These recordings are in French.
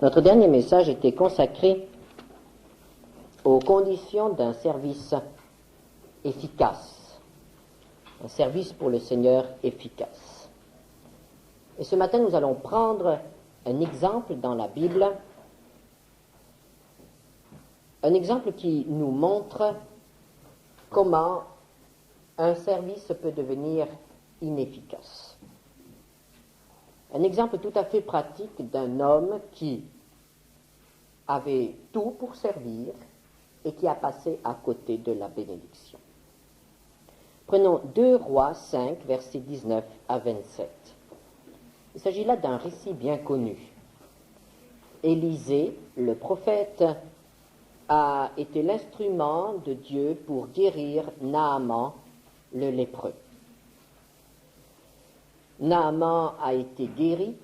Notre dernier message était consacré aux conditions d'un service efficace, un service pour le Seigneur efficace. Et ce matin, nous allons prendre un exemple dans la Bible, un exemple qui nous montre comment un service peut devenir inefficace. Un exemple tout à fait pratique d'un homme qui avait tout pour servir et qui a passé à côté de la bénédiction. Prenons 2 Rois 5, versets 19 à 27. Il s'agit là d'un récit bien connu. Élisée, le prophète, a été l'instrument de Dieu pour guérir Naaman, le lépreux. Naaman a été guéri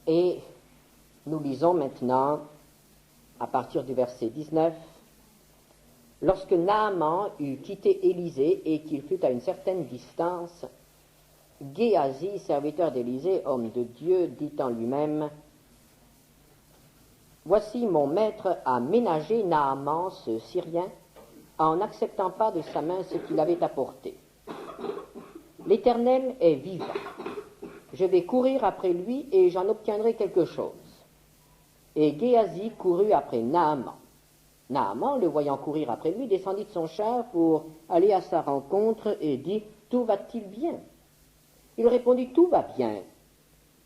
et nous lisons maintenant à partir du verset 19. Lorsque Naaman eut quitté Élisée et qu'il fut à une certaine distance, Géasi, serviteur d'Élisée, homme de Dieu, dit en lui-même: « Voici mon maître a ménagé Naaman, ce Syrien, en n'acceptant pas de sa main ce qu'il avait apporté. L'Éternel est vivant. Je vais courir après lui et j'en obtiendrai quelque chose. » Et Géasi courut après Naaman. Naaman, le voyant courir après lui, descendit de son char pour aller à sa rencontre et dit: « Tout va-t-il bien ?» Il répondit: « Tout va bien.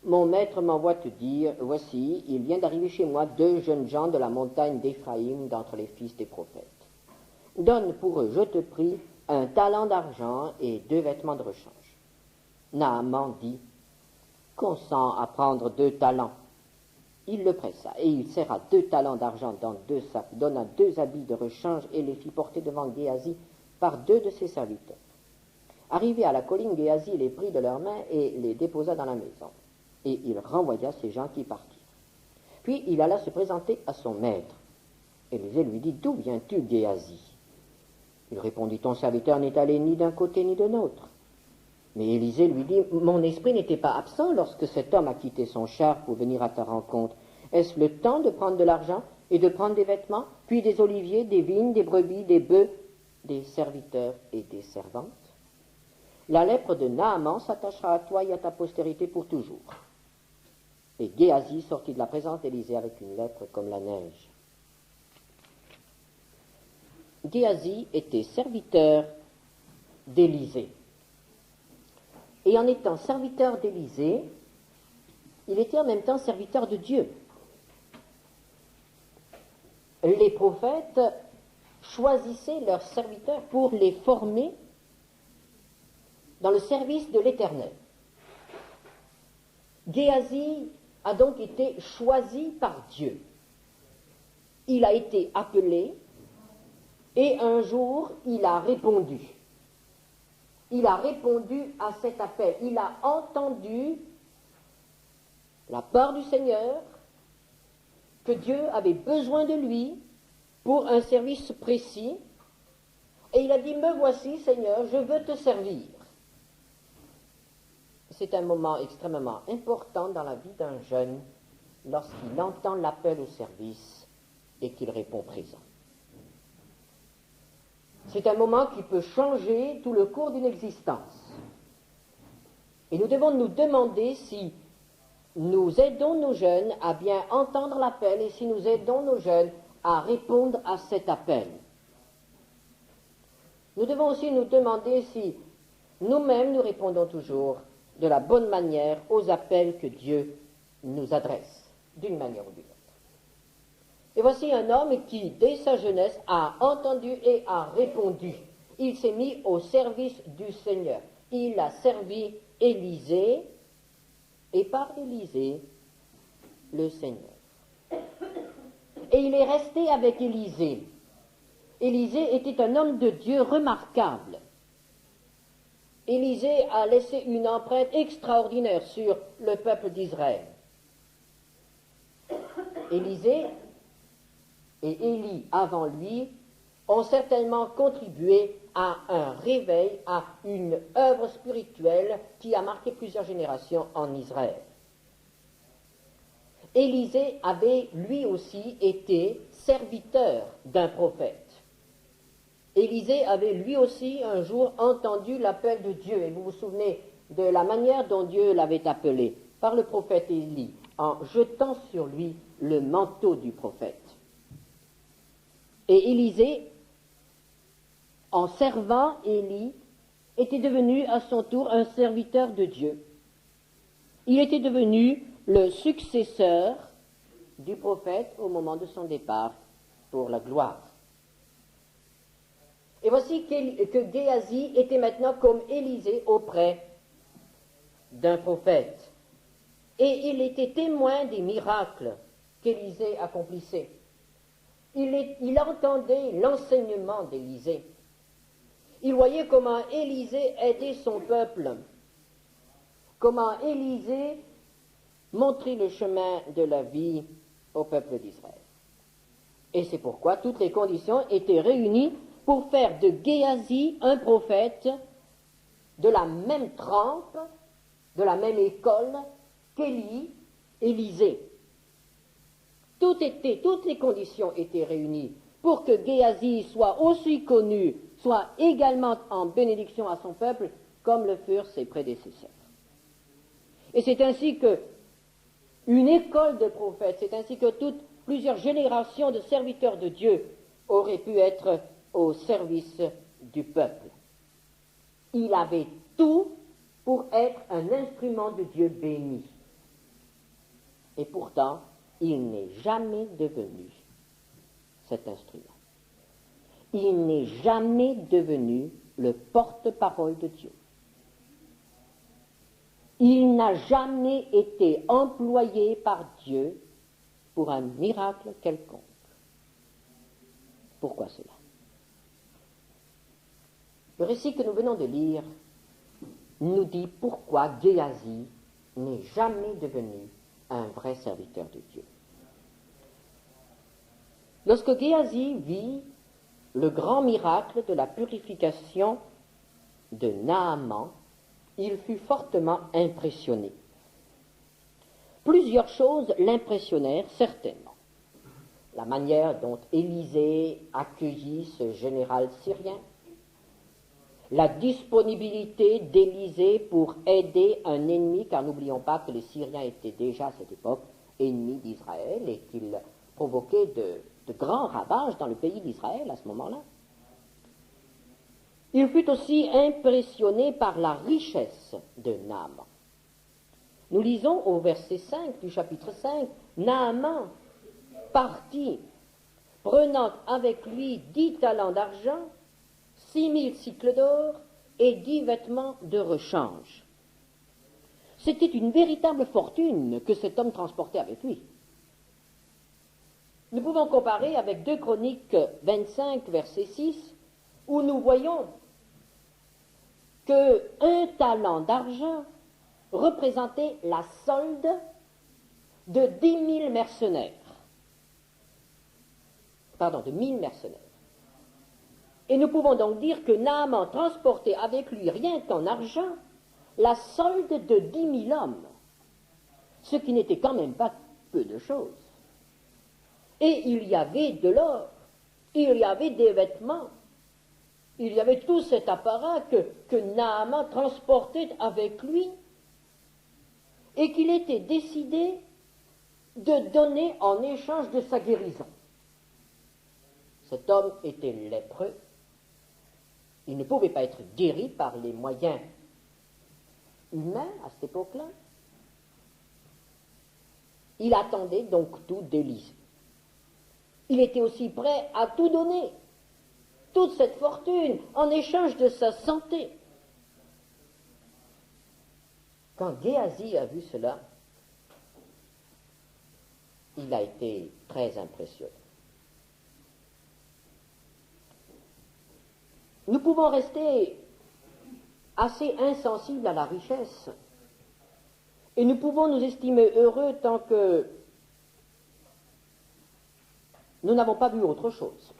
Mon maître m'envoie te dire: voici, il vient d'arriver chez moi 2 jeunes gens de la montagne d'Éphraïm d'entre les fils des prophètes. Donne pour eux, je te prie, 1 talent d'argent et 2 vêtements de rechange. » Naaman dit: « Consens à prendre 2 talents. » Il le pressa, et il serra 2 talents d'argent dans 2 sacs, donna 2 habits de rechange et les fit porter devant Géasi par 2 de ses serviteurs. Arrivé à la colline, Géasi les prit de leurs mains et les déposa dans la maison. Et il renvoya ces gens qui partirent. Puis il alla se présenter à son maître. Élisée lui dit: « D'où viens-tu, Géasi ?» Il répondit: « Ton serviteur n'est allé ni d'un côté ni de l'autre. » Mais Élisée lui dit: « Mon esprit n'était pas absent lorsque cet homme a quitté son char pour venir à ta rencontre. Est-ce le temps de prendre de l'argent et de prendre des vêtements, puis des oliviers, des vignes, des brebis, des bœufs, des serviteurs et des servantes? La lèpre de Naaman s'attachera à toi et à ta postérité pour toujours. » Et Géasi sortit de la présence d'Élisée avec une lèpre comme la neige. Géasi était serviteur d'Élisée. Et en étant serviteur d'Élisée, il était en même temps serviteur de Dieu. Les prophètes choisissaient leurs serviteurs pour les former dans le service de l'Éternel. Géasi a donc été choisi par Dieu. Il a été appelé et un jour il a répondu. Il a répondu à cet appel. Il a entendu la part du Seigneur que Dieu avait besoin de lui pour un service précis. Et il a dit: « Me voici, Seigneur, je veux te servir. » C'est un moment extrêmement important dans la vie d'un jeune lorsqu'il entend l'appel au service et qu'il répond présent. C'est un moment qui peut changer tout le cours d'une existence. Et nous devons nous demander si nous aidons nos jeunes à bien entendre l'appel et si nous aidons nos jeunes à répondre à cet appel. Nous devons aussi nous demander si nous-mêmes nous répondons toujours de la bonne manière aux appels que Dieu nous adresse, d'une manière ou d'une autre. Et voici un homme qui, dès sa jeunesse, a entendu et a répondu. Il s'est mis au service du Seigneur. Il a servi Élisée, et par Élisée, le Seigneur. Et il est resté avec Élisée. Élisée était un homme de Dieu remarquable. Élisée a laissé une empreinte extraordinaire sur le peuple d'Israël. Élisée et Élie avant lui ont certainement contribué à un réveil, à une œuvre spirituelle qui a marqué plusieurs générations en Israël. Élisée avait lui aussi été serviteur d'un prophète. Élisée avait lui aussi un jour entendu l'appel de Dieu. Et vous vous souvenez de la manière dont Dieu l'avait appelé par le prophète Élie, en jetant sur lui le manteau du prophète. Et Élisée, en servant Élie, était devenu à son tour un serviteur de Dieu. Il était devenu le successeur du prophète au moment de son départ pour la gloire. Et voici que Géasi était maintenant comme Élisée auprès d'un prophète. Et il était témoin des miracles qu'Élisée accomplissait. Il entendait l'enseignement d'Élisée. Il voyait comment Élisée aidait son peuple, comment Élisée montrait le chemin de la vie au peuple d'Israël. Et c'est pourquoi toutes les conditions étaient réunies pour faire de Géasi un prophète de la même trempe, de la même école Élisée. Toutes les conditions étaient réunies pour que Géasi soit aussi connu, soit également en bénédiction à son peuple, comme le furent ses prédécesseurs. Et c'est ainsi que une école de prophètes, c'est ainsi que plusieurs générations de serviteurs de Dieu auraient pu être au service du peuple. Il avait tout pour être un instrument de Dieu béni. Et pourtant, il n'est jamais devenu cet instrument. Il n'est jamais devenu le porte-parole de Dieu. Il n'a jamais été employé par Dieu pour un miracle quelconque. Pourquoi cela? Le récit que nous venons de lire nous dit pourquoi Géasi n'est jamais devenu un vrai serviteur de Dieu. Lorsque Géasi vit le grand miracle de la purification de Naaman, il fut fortement impressionné. Plusieurs choses l'impressionnèrent certainement. La manière dont Élisée accueillit ce général syrien, la disponibilité d'Élisée pour aider un ennemi, car n'oublions pas que les Syriens étaient déjà à cette époque ennemis d'Israël et qu'ils provoquaient de grands ravages dans le pays d'Israël à ce moment-là. Il fut aussi impressionné par la richesse de Naaman. Nous lisons au verset 5 du chapitre 5, Naaman partit, prenant avec lui 10 talents d'argent, 6000 cycles d'or et 10 vêtements de rechange. C'était une véritable fortune que cet homme transportait avec lui. Nous pouvons comparer avec 2 Chroniques 25, verset 6, où nous voyons qu'un talent d'argent représentait la solde de 10 000 mercenaires. Pardon, de 1000 mercenaires. Et nous pouvons donc dire que Naaman transportait avec lui, rien qu'en argent, la solde de 10 000 hommes, ce qui n'était quand même pas peu de choses. Et il y avait de l'or, il y avait des vêtements, il y avait tout cet apparat que Naaman transportait avec lui et qu'il était décidé de donner en échange de sa guérison. Cet homme était lépreux. Il ne pouvait pas être guéri par les moyens humains à cette époque-là. Il attendait donc tout d'Élisée. Il était aussi prêt à tout donner, toute cette fortune, en échange de sa santé. Quand Géasi a vu cela, il a été très impressionné. Nous pouvons rester assez insensibles à la richesse et nous pouvons nous estimer heureux tant que nous n'avons pas vu autre chose.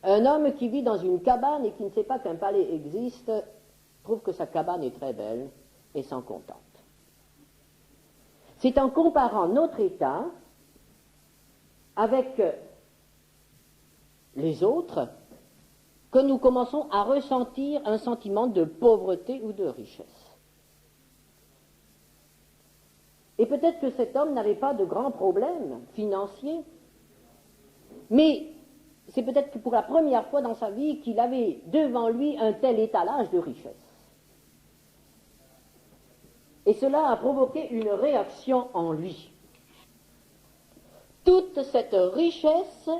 Un homme qui vit dans une cabane et qui ne sait pas qu'un palais existe trouve que sa cabane est très belle et s'en contente. C'est en comparant notre état avec les autres que nous commençons à ressentir un sentiment de pauvreté ou de richesse. Et peut-être que cet homme n'avait pas de grands problèmes financiers, mais c'est peut-être que pour la première fois dans sa vie qu'il avait devant lui un tel étalage de richesse. Et cela a provoqué une réaction en lui. Toute cette richesse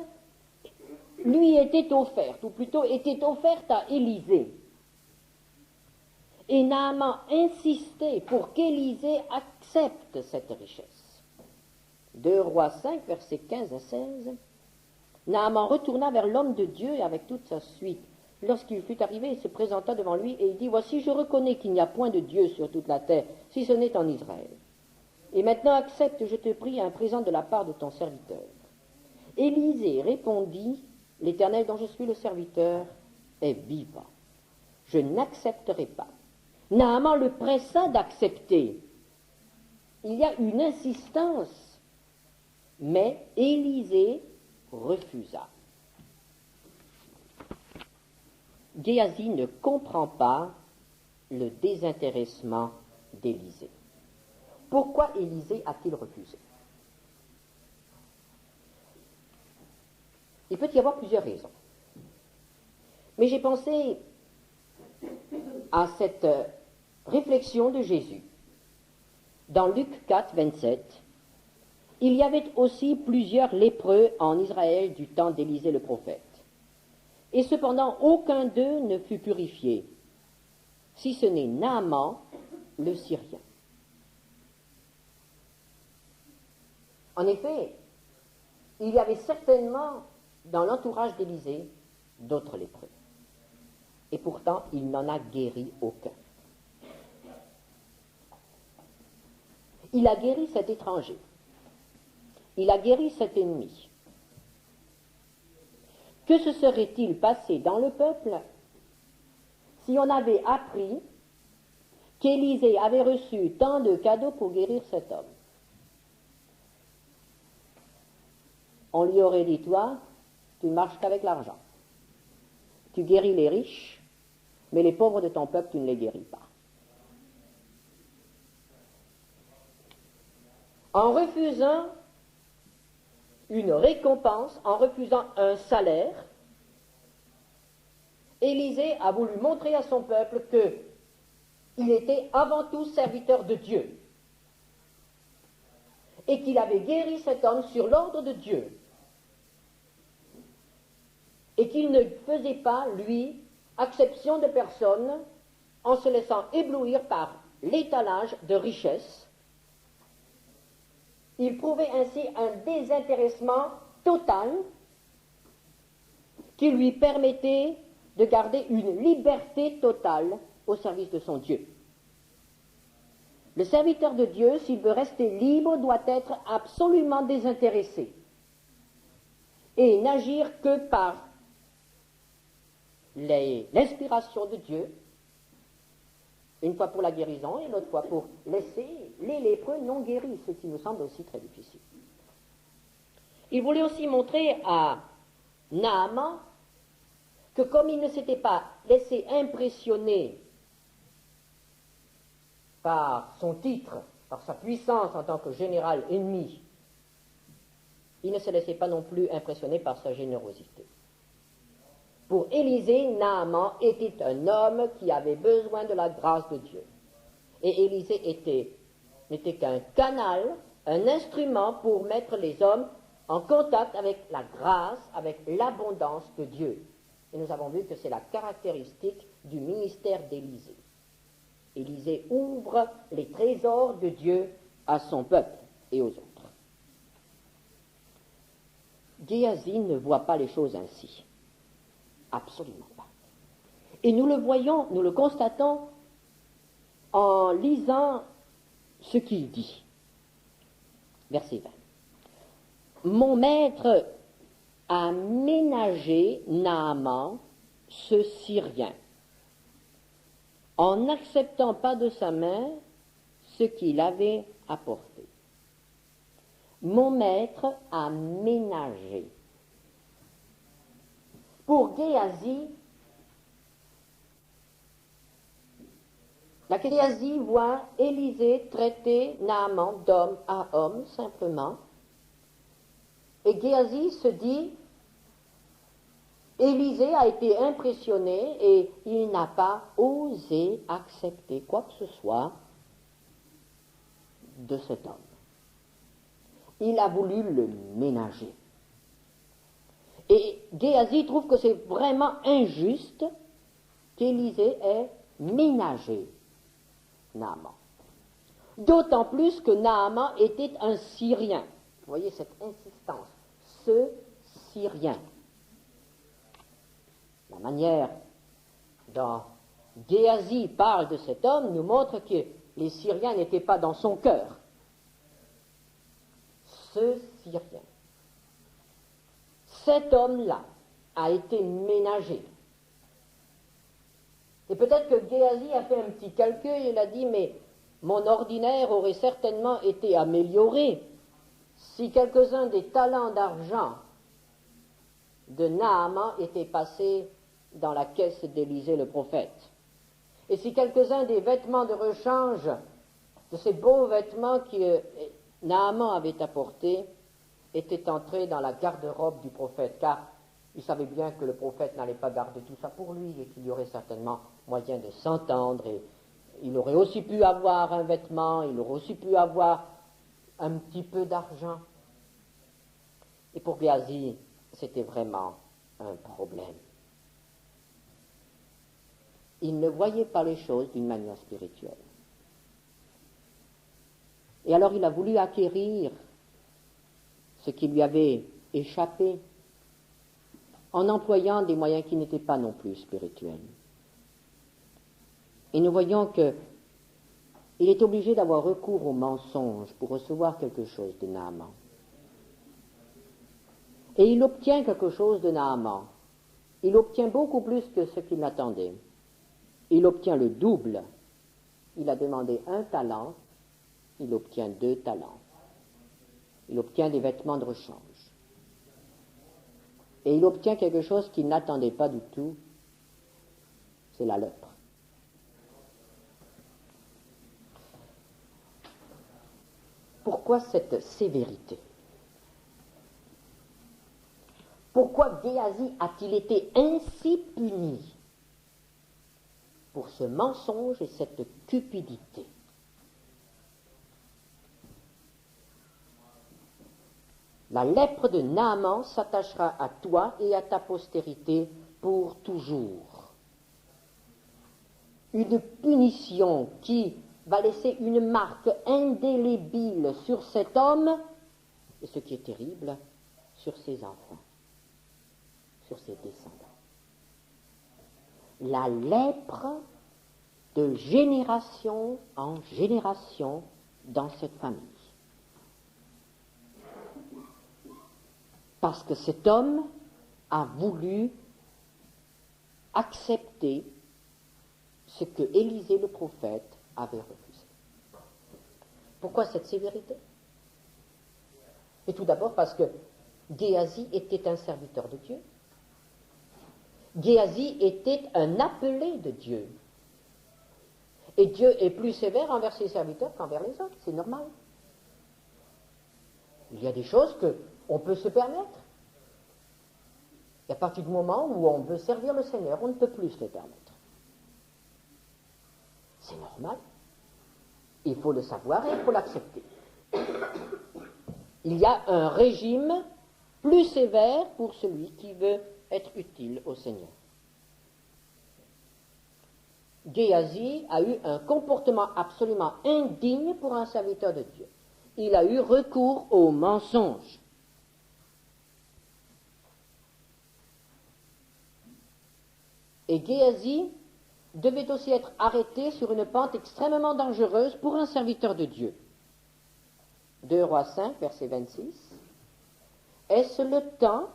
lui était offerte, ou plutôt était offerte à Élisée. Et Naaman insistait pour qu'Élisée accepte cette richesse. 2 Rois 5, versets 15 à 16. Naaman retourna vers l'homme de Dieu et avec toute sa suite. Lorsqu'il fut arrivé, il se présenta devant lui et il dit, « Voici, je reconnais qu'il n'y a point de Dieu sur toute la terre, si ce n'est en Israël. Et maintenant accepte, je te prie, un présent de la part de ton serviteur. » Élisée répondit, « L'Éternel dont je suis le serviteur est vivant. Je n'accepterai pas. » Naaman le pressa d'accepter. Il y a une insistance, mais Élisée refusa. Géasi ne comprend pas le désintéressement d'Élisée. Pourquoi Élisée a-t-il refusé? Il peut y avoir plusieurs raisons. Mais j'ai pensé à cette réflexion de Jésus. Dans Luc 4, 27, il y avait aussi plusieurs lépreux en Israël du temps d'Élisée le prophète. Et cependant, aucun d'eux ne fut purifié, si ce n'est Naaman, le Syrien. En effet, il y avait certainement dans l'entourage d'Élisée d'autres lépreux. Et pourtant, il n'en a guéri aucun. Il a guéri cet étranger. Il a guéri cet ennemi. Que se serait-il passé dans le peuple si on avait appris qu'Élisée avait reçu tant de cadeaux pour guérir cet homme? On lui aurait dit, toi, tu ne marches qu'avec l'argent. Tu guéris les riches, mais les pauvres de ton peuple, tu ne les guéris pas. En refusant une récompense, en refusant un salaire, Élisée a voulu montrer à son peuple qu'il était avant tout serviteur de Dieu et qu'il avait guéri cet homme sur l'ordre de Dieu et qu'il ne faisait pas, lui, acception de personne en se laissant éblouir par l'étalage de richesses. Il prouvait ainsi un désintéressement total qui lui permettait de garder une liberté totale au service de son Dieu. Le serviteur de Dieu, s'il veut rester libre, doit être absolument désintéressé et n'agir que par l'inspiration de Dieu, une fois pour la guérison et l'autre fois pour laisser les lépreux non guéris, ce qui nous semble aussi très difficile. Il voulait aussi montrer à Naaman que comme il ne s'était pas laissé impressionner par son titre, par sa puissance en tant que général ennemi, il ne se laissait pas non plus impressionner par sa générosité. Pour Élisée, Naaman était un homme qui avait besoin de la grâce de Dieu. Et Élisée n'était qu'un canal, un instrument pour mettre les hommes en contact avec la grâce, avec l'abondance de Dieu. Et nous avons vu que c'est la caractéristique du ministère d'Élisée. Élisée ouvre les trésors de Dieu à son peuple et aux autres. Géasi ne voit pas les choses ainsi. Absolument pas. Et nous le voyons, nous le constatons en lisant ce qu'il dit. Verset 20. Mon maître a ménagé Naaman, ce Syrien, en n'acceptant pas de sa main ce qu'il avait apporté. Mon maître a ménagé. Pour Géasi, la Géasi voit Élisée traiter Naaman d'homme à homme, simplement. Et Géasi se dit, Élisée a été impressionné et il n'a pas osé accepter quoi que ce soit de cet homme. Il a voulu le ménager. Et Géasi trouve que c'est vraiment injuste qu'Élisée ait ménagé Naaman. D'autant plus que Naaman était un Syrien. Vous voyez cette insistance. Ce Syrien. La manière dont Géasi parle de cet homme nous montre que les Syriens n'étaient pas dans son cœur. Ce Syrien. Cet homme-là a été ménagé. Et peut-être que Géasi a fait un petit calcul, il a dit, mais mon ordinaire aurait certainement été amélioré si quelques-uns des talents d'argent de Naaman étaient passés dans la caisse d'Élisée le prophète. Et si quelques-uns des vêtements de rechange, de ces beaux vêtements que Naaman avait apportés, étaient entrés dans la garde-robe du prophète, car il savait bien que le prophète n'allait pas garder tout ça pour lui et qu'il y aurait certainement moyen de s'entendre. Et il aurait aussi pu avoir un vêtement, il aurait aussi pu avoir un petit peu d'argent. Et pour Géasi, c'était vraiment un problème. Il ne voyait pas les choses d'une manière spirituelle. Et alors il a voulu acquérir ce qui lui avait échappé en employant des moyens qui n'étaient pas non plus spirituels. Et nous voyons qu'il est obligé d'avoir recours au mensonge pour recevoir quelque chose de Naaman. Et il obtient quelque chose de Naaman. Il obtient beaucoup plus que ce qu'il attendait. Il obtient le double. Il a demandé 1 talent, il obtient 2 talents. Il obtient des vêtements de rechange. Et il obtient quelque chose qu'il n'attendait pas du tout, c'est la lèpre. Pourquoi cette sévérité? Pourquoi Géasi a-t-il été ainsi puni pour ce mensonge et cette cupidité? La lèpre de Naaman s'attachera à toi et à ta postérité pour toujours. Une punition qui va laisser une marque indélébile sur cet homme, et ce qui est terrible, sur ses enfants, sur ses descendants. La lèpre de génération en génération dans cette famille. Parce que cet homme a voulu accepter ce que Élisée le prophète avait refusé. Pourquoi cette sévérité? Et tout d'abord parce que Géasi était un serviteur de Dieu. Géasi était un appelé de Dieu. Et Dieu est plus sévère envers ses serviteurs qu'envers les autres, c'est normal. Il y a des choses qu'on peut se permettre. Et à partir du moment où on veut servir le Seigneur, on ne peut plus se les permettre. C'est normal. Il faut le savoir et il faut l'accepter. Il y a un régime plus sévère pour celui qui veut être utile au Seigneur. Géasi a eu un comportement absolument indigne pour un serviteur de Dieu. Il a eu recours au mensonge. Et Géasi devait aussi être arrêté sur une pente extrêmement dangereuse pour un serviteur de Dieu. 2 Rois 5, verset 26. Est-ce le temps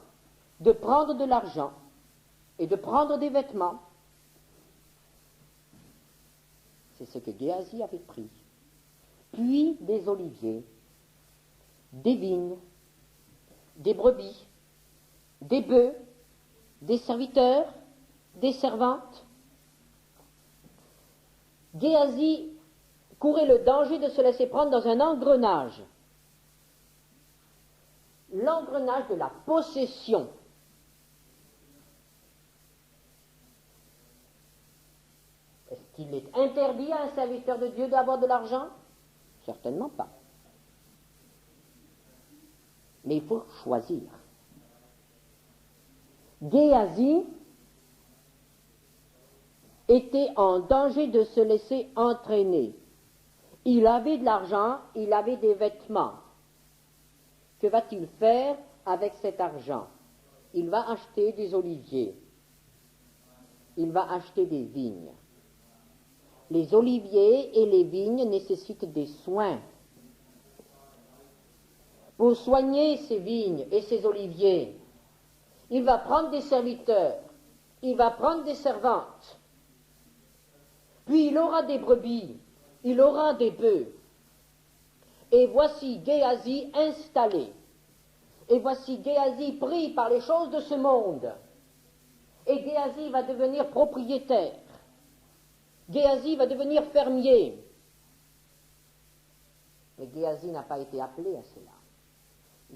de prendre de l'argent et de prendre des vêtements? C'est ce que Géasi avait pris. Puis des oliviers des vignes, des brebis, des bœufs, des serviteurs, des servantes. Géasi courait le danger de se laisser prendre dans un engrenage. L'engrenage de la possession. Est-ce qu'il est interdit à un serviteur de Dieu d'avoir de l'argent? Certainement pas. Mais il faut choisir. Géasi était en danger de se laisser entraîner. Il avait de l'argent, il avait des vêtements. Que va-t-il faire avec cet argent? Il va acheter des oliviers. Il va acheter des vignes. Les oliviers et les vignes nécessitent des soins. Pour soigner ces vignes et ces oliviers, il va prendre des serviteurs, il va prendre des servantes, puis il aura des brebis, il aura des bœufs. Et voici Géasi installé, et voici Géasi pris par les choses de ce monde, et Géasi va devenir propriétaire, Géasi va devenir fermier. Mais Géasi n'a pas été appelé à cela.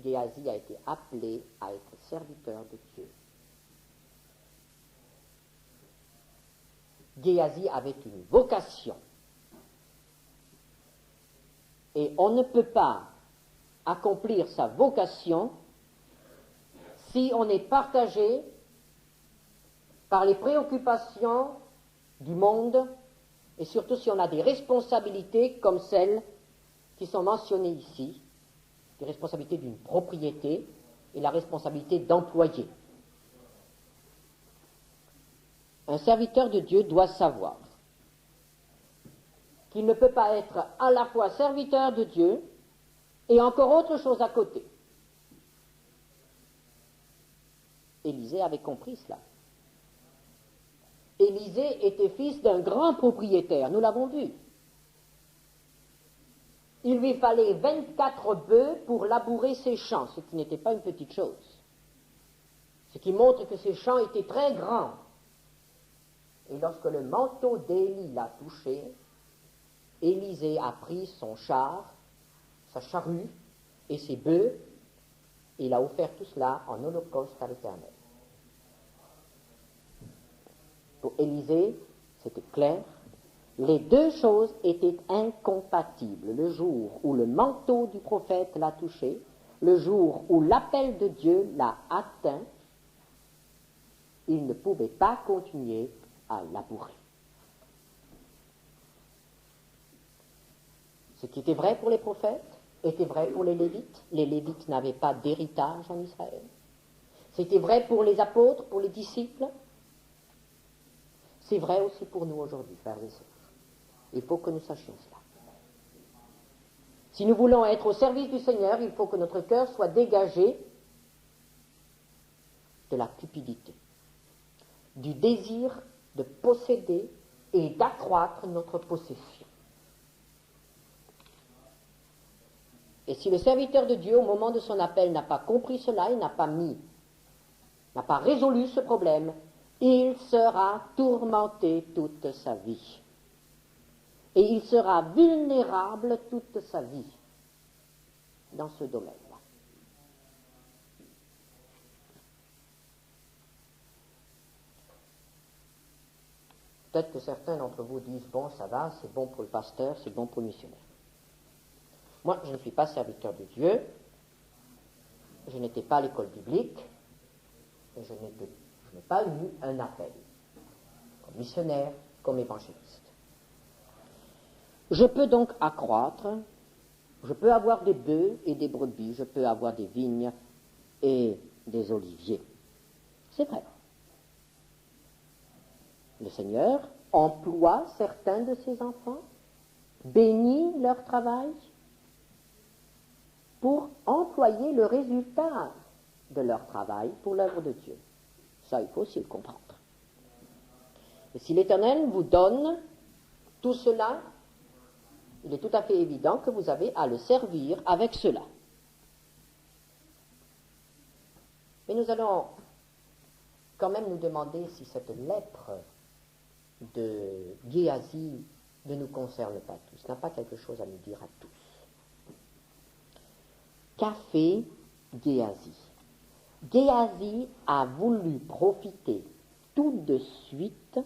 Géasi a été appelé à être serviteur de Dieu. Géasi avait une vocation. Et on ne peut pas accomplir sa vocation si on est partagé par les préoccupations du monde et surtout si on a des responsabilités comme celles qui sont mentionnées ici, les responsabilités d'une propriété et la responsabilité d'employé. Un serviteur de Dieu doit savoir qu'il ne peut pas être à la fois serviteur de Dieu et encore autre chose à côté. Élisée avait compris cela. Élisée était fils d'un grand propriétaire, nous l'avons vu. Il lui fallait 24 bœufs pour labourer ses champs, ce qui n'était pas une petite chose. Ce qui montre que ses champs étaient très grands. Et lorsque le manteau d'Élie l'a touché, Élisée a pris son char, sa charrue et ses bœufs, et il a offert tout cela en holocauste à l'Éternel. Pour Élisée, c'était clair, les deux choses étaient incompatibles. Le jour où le manteau du prophète l'a touché, le jour où l'appel de Dieu l'a atteint, il ne pouvait pas continuer à labourer. Ce qui était vrai pour les prophètes était vrai pour les Lévites. Les Lévites n'avaient pas d'héritage en Israël. C'était vrai pour les apôtres, pour les disciples. C'est vrai aussi pour nous aujourd'hui, frères et sœurs. Il faut que nous sachions cela. Si nous voulons être au service du Seigneur, il faut que notre cœur soit dégagé de la cupidité, du désir de posséder et d'accroître notre possession. Et si le serviteur de Dieu, au moment de son appel, n'a pas compris cela, il n'a pas résolu ce problème, il sera tourmenté toute sa vie. Et il sera vulnérable toute sa vie dans ce domaine-là. Peut-être que certains d'entre vous disent, bon, ça va, c'est bon pour le pasteur, c'est bon pour le missionnaire. Moi, je ne suis pas serviteur de Dieu, je n'étais pas à l'école biblique, et je n'ai pas eu un appel comme missionnaire, comme évangéliste. Je peux donc accroître, je peux avoir des bœufs et des brebis, je peux avoir des vignes et des oliviers. C'est vrai. Le Seigneur emploie certains de ses enfants, bénit leur travail, pour employer le résultat de leur travail pour l'œuvre de Dieu. Ça, il faut aussi le comprendre. Et si l'Éternel vous donne tout cela, il est tout à fait évident que vous avez à le servir avec cela. nous allons quand même nous demander si cette lèpre de Géasi ne nous concerne pas tous, n'a pas quelque chose à nous dire à tous. Qu'a fait Géasi? Géasi a voulu profiter tout de suite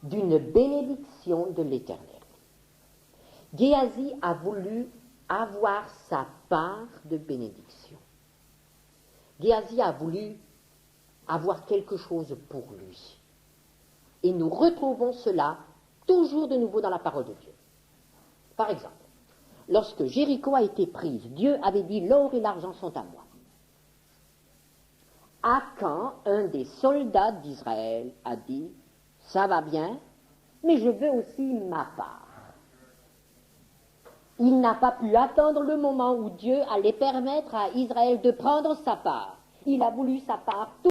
d'une bénédiction de l'Éternel. Géasi a voulu avoir sa part de bénédiction. Géasi a voulu avoir quelque chose pour lui. Et nous retrouvons cela toujours de nouveau dans la parole de Dieu. Par exemple, lorsque Jéricho a été prise, Dieu avait dit « l'or et l'argent sont à moi ». Akan, un des soldats d'Israël, a dit « ça va bien, mais je veux aussi ma part ». Il n'a pas pu attendre le moment où Dieu allait permettre à Israël de prendre sa part. Il a voulu sa part